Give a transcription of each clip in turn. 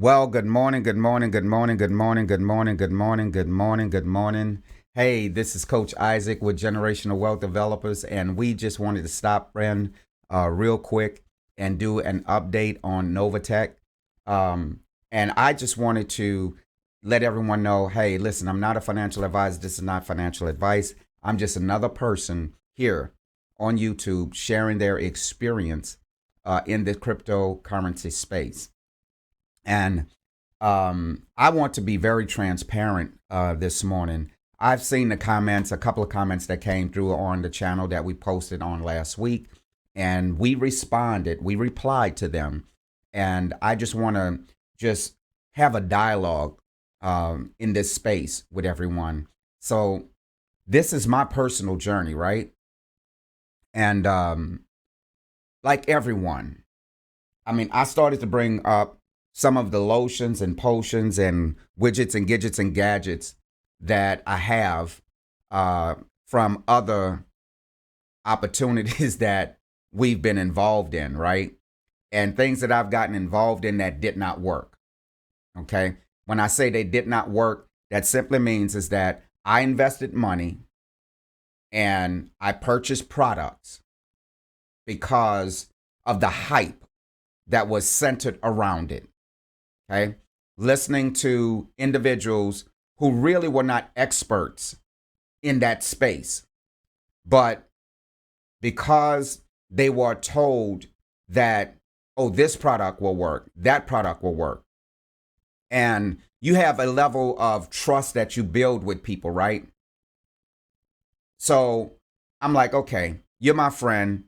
Well, good morning, good morning, good morning, good morning, good morning, good morning, good morning, good morning. Hey, this is Coach Isaac with Generational Wealth Developers, and we just wanted to stop in real quick and do an update on NovaTech. Um, and I just wanted to let everyone know, hey, listen, I'm not a financial advisor. This is not financial advice. I'm just another person here on YouTube sharing their experience in the cryptocurrency space. And I want to be very transparent this morning. I've seen the comments, a couple of comments that came through on the channel that we posted on last week, and we responded, we replied to them. And I just want to just have a dialogue in this space with everyone. So this is my personal journey, right? And like everyone, I mean, I started to bring up some of the lotions and potions and widgets and gadgets and gadgets that I have from other opportunities that we've been involved in, right? And things that I've gotten involved in that did not work. Okay. When I say they did not work, that simply means is that I invested money and I purchased products because of the hype that was centered around it. Okay. Listening to individuals who really were not experts in that space, but because they were told that, oh, this product will work, that product will work. And you have a level of trust that you build with people, right? So I'm like, okay, you're my friend.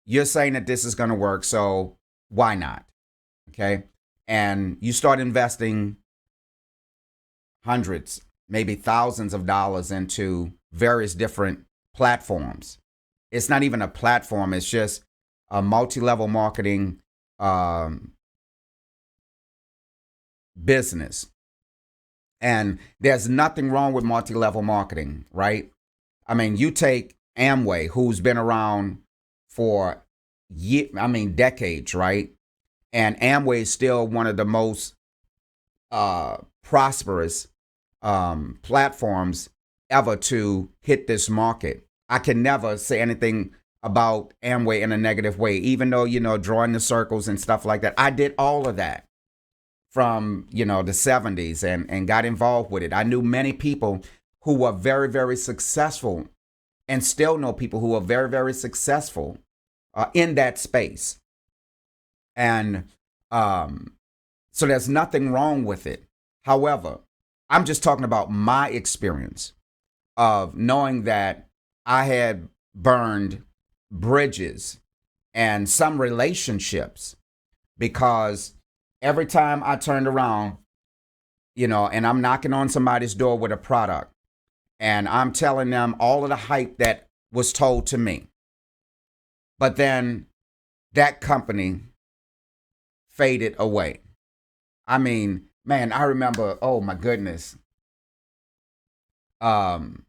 You're saying that this is going to work. So why not? Okay. And you start investing hundreds, maybe thousands of dollars into various different platforms. It's not even a platform, it's just a multi level marketing um, business. And there's nothing wrong with multi level marketing, right? I mean, you take Amway, who's been around for decades, right? And Amway is still one of the most prosperous platforms ever to hit this market. I can never say anything about Amway in a negative way, even though, drawing the circles and stuff like that. I did all of that from, the 70s and got involved with it. I knew many people who were very, very successful and still know people who are very, very successful in that space. And so there's nothing wrong with it. However, I'm just talking about my experience of knowing that I had burned bridges and some relationships because every time I turned around, and I'm knocking on somebody's door with a product and I'm telling them all of the hype that was told to me. But then that company faded away. I mean, man, I remember, oh my goodness. Um,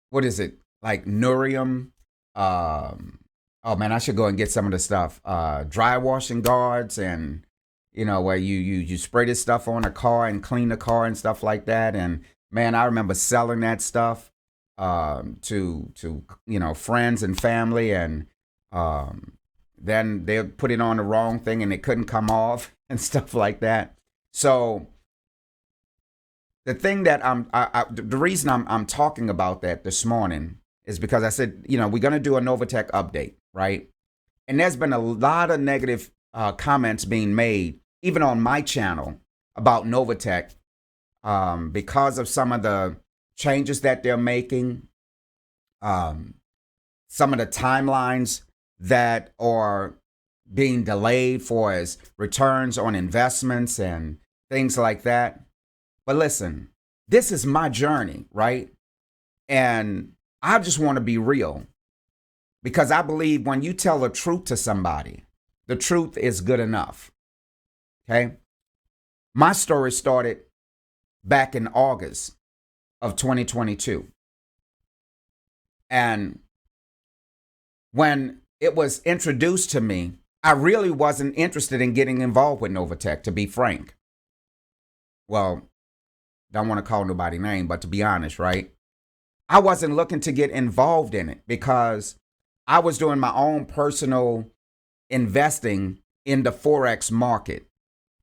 what is it? Like Nurium. Oh man, I should go and get some of the stuff. Dry washing guards and where you spray this stuff on a car and clean the car and stuff like that. And man, I remember selling that stuff to friends and family, and then they put it on the wrong thing and it couldn't come off and stuff like that. So the thing that the reason I'm talking about that this morning is because I said, we're going to do a NovaTech update, right? And there's been a lot of negative comments being made, even on my channel, about NovaTech because of some of the changes that they're making, some of the timelines that are being delayed for as returns on investments and things like that. But listen, this is my journey, right? And I just want to be real because I believe when you tell the truth to somebody, the truth is good enough. Okay. My story started back in August of 2022. And when it was introduced to me I really wasn't interested in getting involved with NovaTech, to be frank. Well, don't want to call nobody name, but to be honest, right? I wasn't looking to get involved in it because I was doing my own personal investing in the Forex market.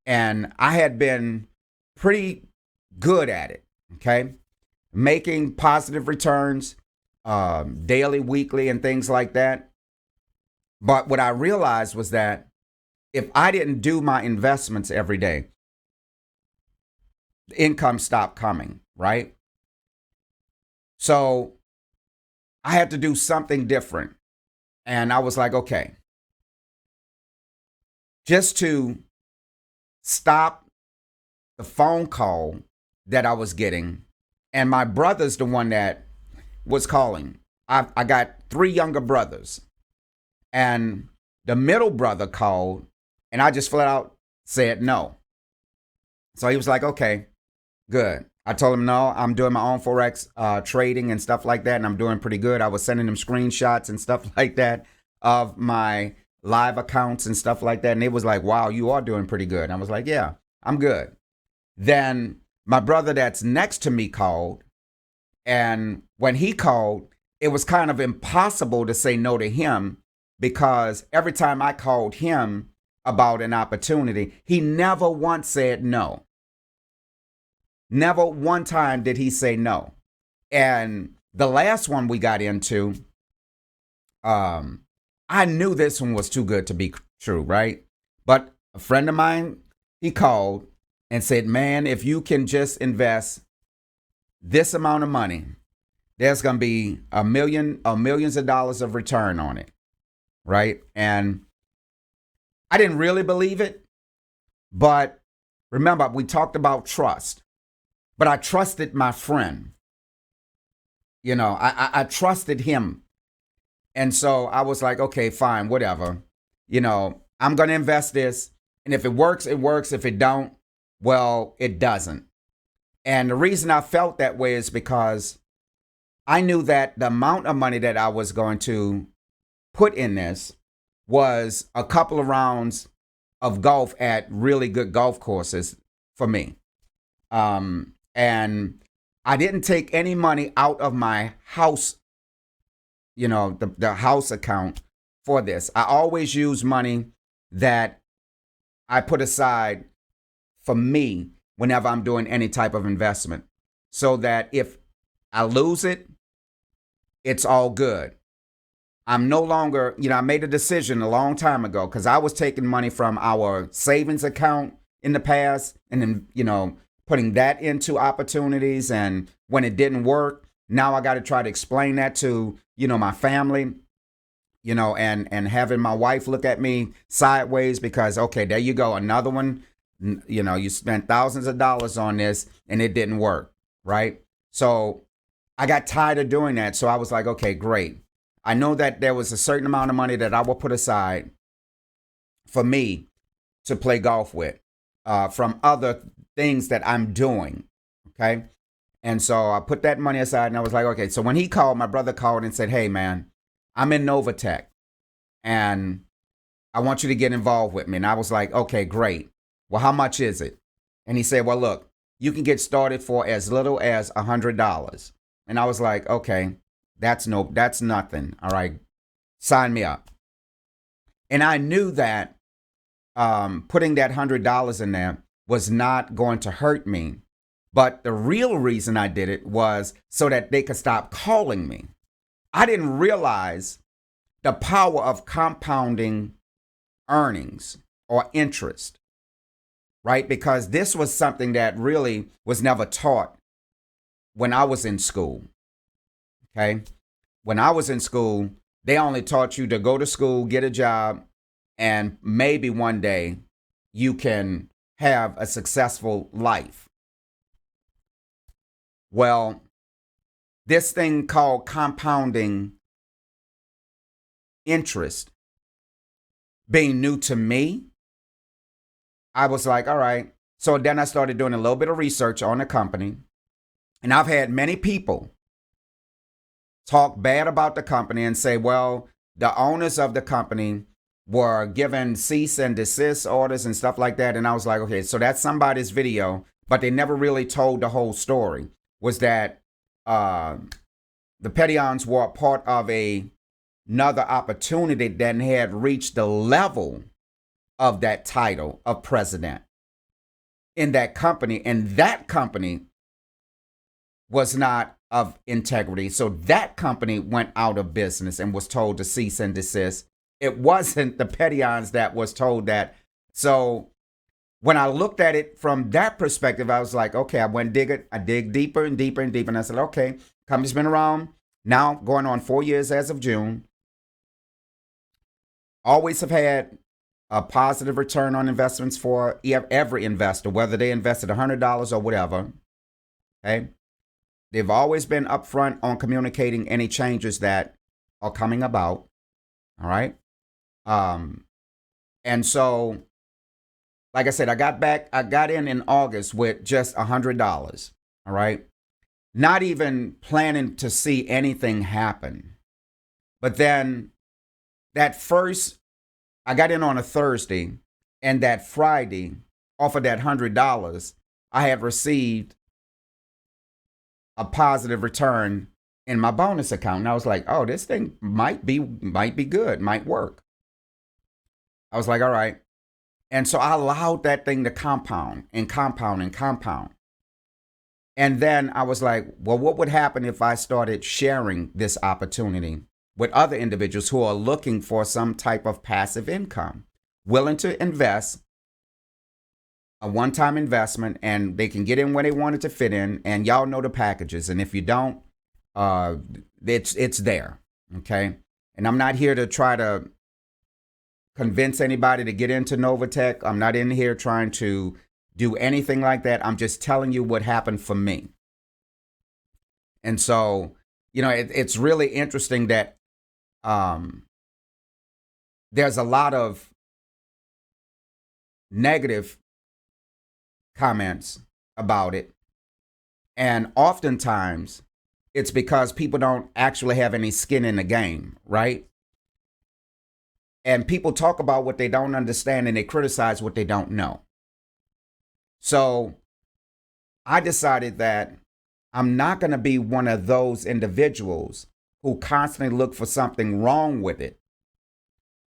And I had been pretty good at it, okay? Making positive returns daily, weekly, and things like that. But what I realized was that if I didn't do my investments every day, the income stopped coming, right? So I had to do something different. And I was like, okay, just to stop the phone call that I was getting. And my brother's the one that was calling. I got 3 younger brothers. And the middle brother called, and I just flat out said no. So he was like, okay, good. I told him, no, I'm doing my own Forex trading and stuff like that, and I'm doing pretty good. I was sending him screenshots and stuff like that of my live accounts and stuff like that. And it was like, wow, you are doing pretty good. And I was like, yeah, I'm good. Then my brother that's next to me called. And when he called, it was kind of impossible to say no to him because every time I called him about an opportunity, he never once said no. Never one time did he say no. And the last one we got into, I knew this one was too good to be true, right? But a friend of mine, he called and said, man, if you can just invest this amount of money, there's going to be millions of dollars of return on it, right? And I didn't really believe it, but remember, we talked about trust. But I trusted my friend. You know, I trusted him. And so I was like, okay, fine, whatever. You know, I'm going to invest this. And if it works, it works. If it don't, well, it doesn't. And the reason I felt that way is because I knew that the amount of money that I was going to put in this was a couple of rounds of golf at really good golf courses for me. And I didn't take any money out of my house, you know, the house account for this. I always use money that I put aside for me whenever I'm doing any type of investment, so that if I lose it, it's all good. I'm no longer, you know, I made a decision a long time ago because I was taking money from our savings account in the past and then, you know, putting that into opportunities. And when it didn't work, now I got to try to explain that to, you know, my family, you know, and having my wife look at me sideways because, okay, there you go. Another one, you know, you spent thousands of dollars on this and it didn't work. Right. So I got tired of doing that. So I was like, okay, great. I know that there was a certain amount of money that I will put aside for me to play golf with from other things that I'm doing. Okay. And so I put that money aside and I was like, okay. So when he called, my brother called and said, hey, man, I'm in NovaTech and I want you to get involved with me. And I was like, okay, great. Well, how much is it? And he said, well, look, you can get started for as little as $100. And I was like, okay, that's nothing. All right. Sign me up. And I knew that putting that $100 in there was not going to hurt me. But the real reason I did it was so that they could stop calling me. I didn't realize the power of compounding earnings or interest, right? Because this was something that really was never taught when I was in school. Okay. When I was in school, they only taught you to go to school, get a job, and maybe one day you can have a successful life. Well, this thing called compounding interest being new to me, I was like, all right. So then I started doing a little bit of research on the company. And I've had many people talk bad about the company and say, well, the owners of the company were given cease and desist orders and stuff like that. And I was like, okay, so that's somebody's video, but they never really told the whole story. Was that the Pettyons were part of another opportunity that had reached the level of that title of president in that company, and that company was not of integrity. So that company went out of business and was told to cease and desist. It wasn't the Pettyons that was told that. So when I looked at it from that perspective, I was like, okay, I dig deeper and deeper and deeper. And I said, okay, company's been around now going on 4 years as of June. Always have had a positive return on investments for every investor, whether they invested $100 or whatever. Okay. They've always been upfront on communicating any changes that are coming about. All right. And so, like I said, I got in August with just $100. All right. Not even planning to see anything happen. But then I got in on a Thursday, and that Friday, off of that $100, I had received a positive return in my bonus account. And I was like, oh, this thing might be good, might work. I was like, all right. And so I allowed that thing to compound and compound and compound. And then I was like, well, what would happen if I started sharing this opportunity with other individuals who are looking for some type of passive income, willing to invest a one-time investment, and they can get in where they want it to fit in, and y'all know the packages. And if you don't, it's there, okay? And I'm not here to try to convince anybody to get into NovaTech. I'm not in here trying to do anything like that. I'm just telling you what happened for me. And so, it's really interesting that there's a lot of negative comments about it. And oftentimes it's because people don't actually have any skin in the game, right? And people talk about what they don't understand, and they criticize what they don't know. So I decided that I'm not going to be one of those individuals who constantly look for something wrong with it.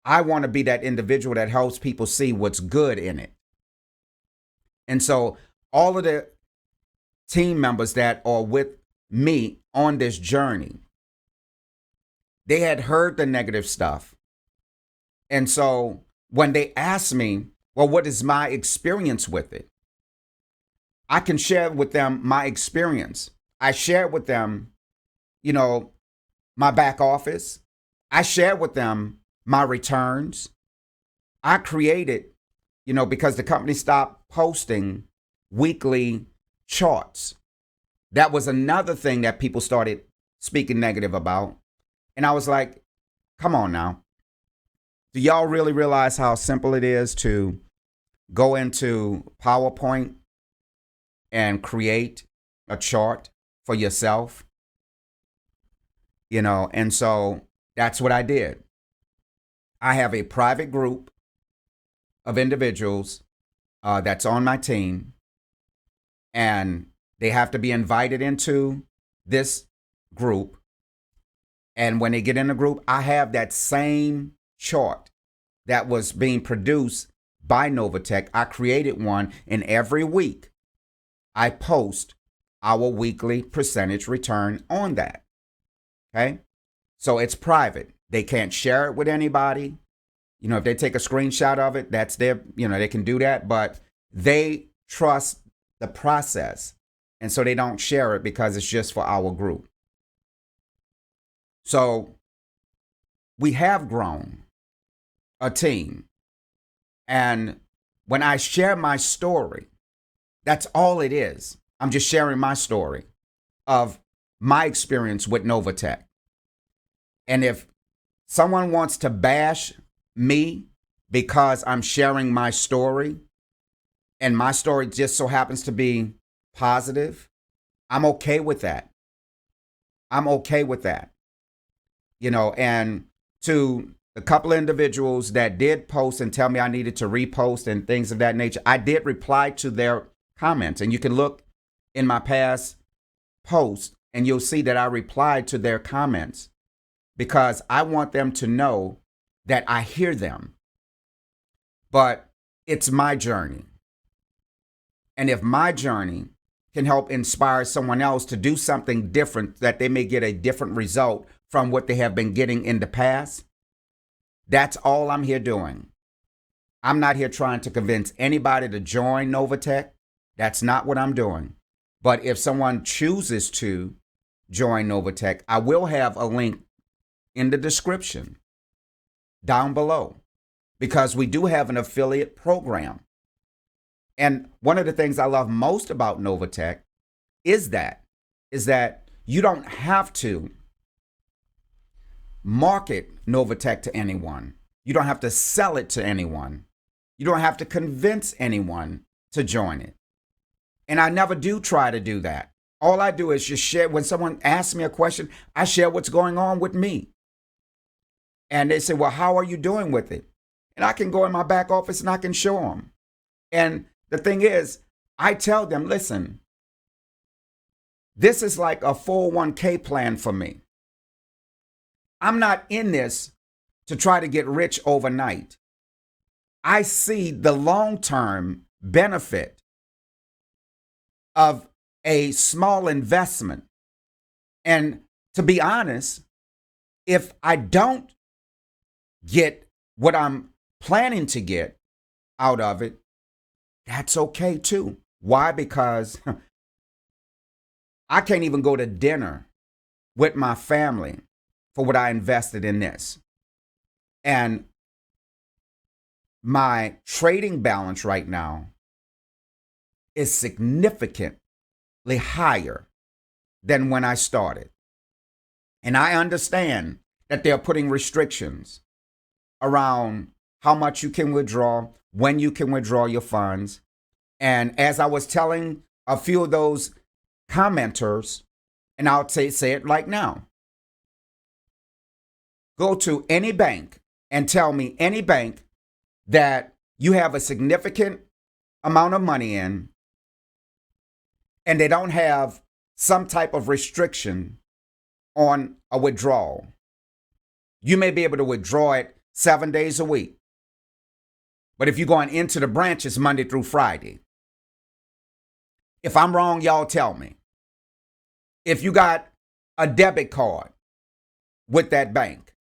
I want to be that individual that helps people see what's good in it. And so all of the team members that are with me on this journey, they had heard the negative stuff. And so when they asked me, well, what is my experience with it? I can share with them my experience. I shared with them, my back office. I shared with them my returns. I created, because the company stopped posting weekly charts. That was another thing that people started speaking negative about. And I was like, come on now. Do y'all really realize how simple it is to go into PowerPoint and create a chart for yourself? And so that's what I did. I have a private group of individuals that's on my team, and they have to be invited into this group. And when they get in the group, I have that same chart that was being produced by NovaTech. I created one, and every week I post our weekly percentage return on that. Okay? So it's private. They can't share it with anybody. If they take a screenshot of it, that's their, they can do that, but they trust the process. And so they don't share it because it's just for our group. So we have grown a team. And when I share my story, that's all it is. I'm just sharing my story of my experience with NovaTech. And if someone wants to bash me because I'm sharing my story, and my story just so happens to be positive, I'm okay with that. I'm okay with that. And to the couple of individuals that did post and tell me I needed to repost and things of that nature, I did reply to their comments. And you can look in my past posts and you'll see that I replied to their comments because I want them to know that I hear them. But it's my journey. And if my journey can help inspire someone else to do something different, that they may get a different result from what they have been getting in the past, that's all I'm here doing. I'm not here trying to convince anybody to join NovaTech. That's not what I'm doing. But if someone chooses to join NovaTech, I will have a link in the description down below because we do have an affiliate program. And one of the things I love most about NovaTech is that you don't have to market NovaTech to anyone. You don't have to sell it to anyone. You don't have to convince anyone to join it. And I never do try to do that. All I do is just share. When someone asks me a question, I share what's going on with me. And they say, well, how are you doing with it? And I can go in my back office and I can show them. And the thing is, I tell them, listen, this is like a 401k plan for me. I'm not in this to try to get rich overnight. I see the long-term benefit of a small investment. And to be honest, if I don't get what I'm planning to get out of it, that's okay too. Why? Because I can't even go to dinner with my family for what I invested in this. And my trading balance right now is significantly higher than when I started. And I understand that they're putting restrictions around how much you can withdraw, when you can withdraw your funds. And as I was telling a few of those commenters, and I'll say it like now, go to any bank and tell me any bank that you have a significant amount of money in and they don't have some type of restriction on a withdrawal. You may be able to withdraw it 7 days a week. But if you're going into the branch, it's Monday through Friday. If I'm wrong, y'all tell me. If you got a debit card with that bank,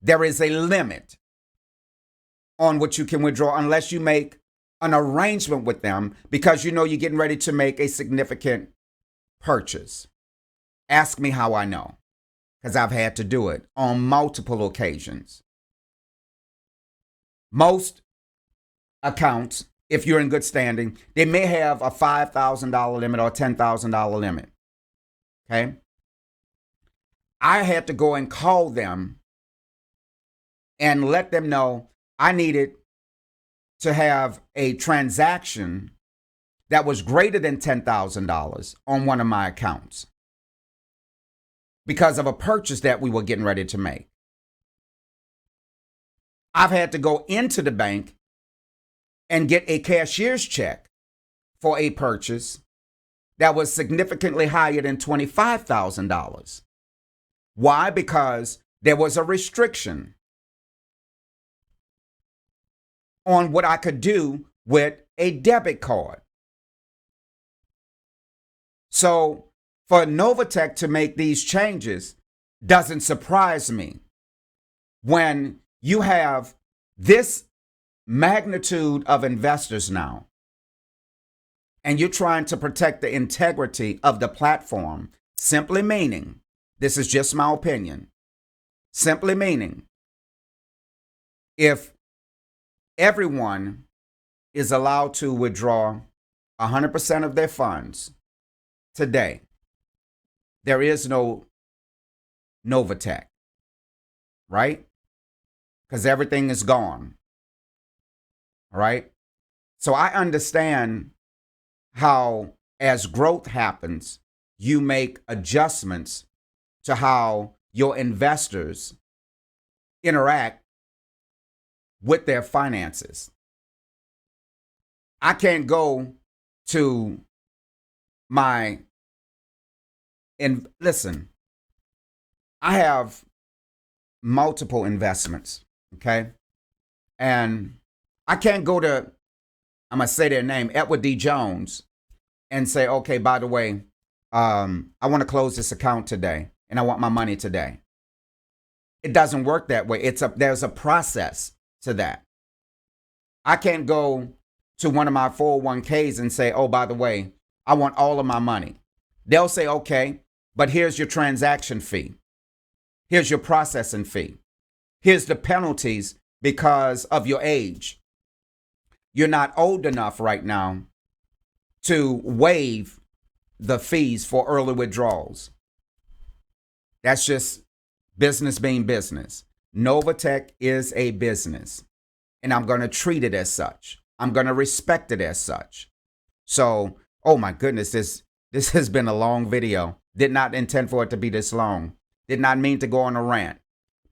there is a limit on what you can withdraw unless you make an arrangement with them because you know you're getting ready to make a significant purchase. Ask me how I know, because I've had to do it on multiple occasions. Most accounts, if you're in good standing, they may have a $5,000 limit or a $10,000 limit. Okay? I had to go and call them and let them know I needed to have a transaction that was greater than $10,000 on one of my accounts because of a purchase that we were getting ready to make. I've had to go into the bank and get a cashier's check for a purchase that was significantly higher than $25,000. Why? Because there was a restriction on what I could do with a debit card. So for NovaTech to make these changes doesn't surprise me when you have this magnitude of investors now, and you're trying to protect the integrity of the platform, simply meaning, this is just my opinion, simply meaning, if everyone is allowed to withdraw 100% of their funds today, there is no NovaTech, right? Because everything is gone. All right. So I understand how, as growth happens, you make adjustments to how your investors interact with their finances. I can't go to listen, I have multiple investments, okay? And I can't go to, I'm going to say their name, Edward D. Jones, and say, okay, by the way, I want to close this account today and I want my money today. It doesn't work that way. There's a process to that. I can't go to one of my 401ks and say, oh, by the way, I want all of my money. They'll say, okay, but here's your transaction fee. Here's your processing fee. Here's the penalties because of your age. You're not old enough right now to waive the fees for early withdrawals. That's just business being business. NovaTech is a business, and I'm going to treat it as such. I'm going to respect it as such. So, oh my goodness, this has been a long video. Did not intend for it to be this long. Did not mean to go on a rant,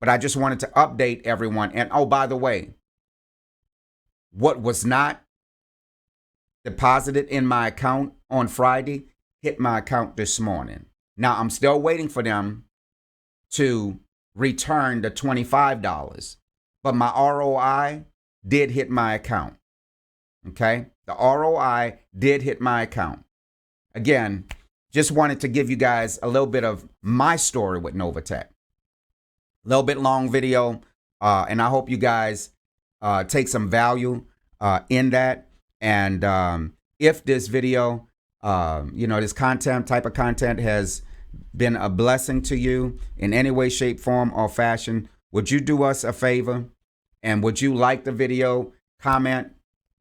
but I just wanted to update everyone. And oh, by the way, what was not deposited in my account on Friday hit my account this morning. Now, I'm still waiting for them to return the $25, but my ROI did hit my account. Okay? The ROI did hit my account. Again, just wanted to give you guys a little bit of my story with NovaTech. A little bit long video, and I hope you guys take some value in that. And if this video, this type of content has been a blessing to you in any way, shape, form, or fashion, would you do us a favor? And would you like the video, comment,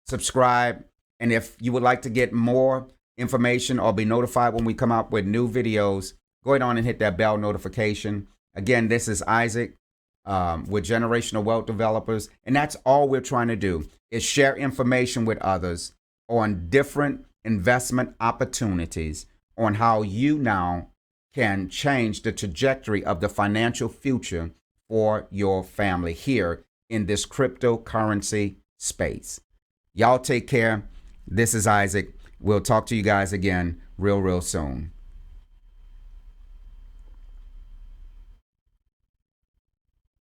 subscribe? And if you would like to get more information or be notified when we come up with new videos, go ahead on and hit that bell notification. Again, this is Isaac with Generational Wealth Developers. And that's all we're trying to do is share information with others on different investment opportunities, on how you now can change the trajectory of the financial future for your family here in this cryptocurrency space. Y'all take care. This is Isaac. We'll talk to you guys again real soon.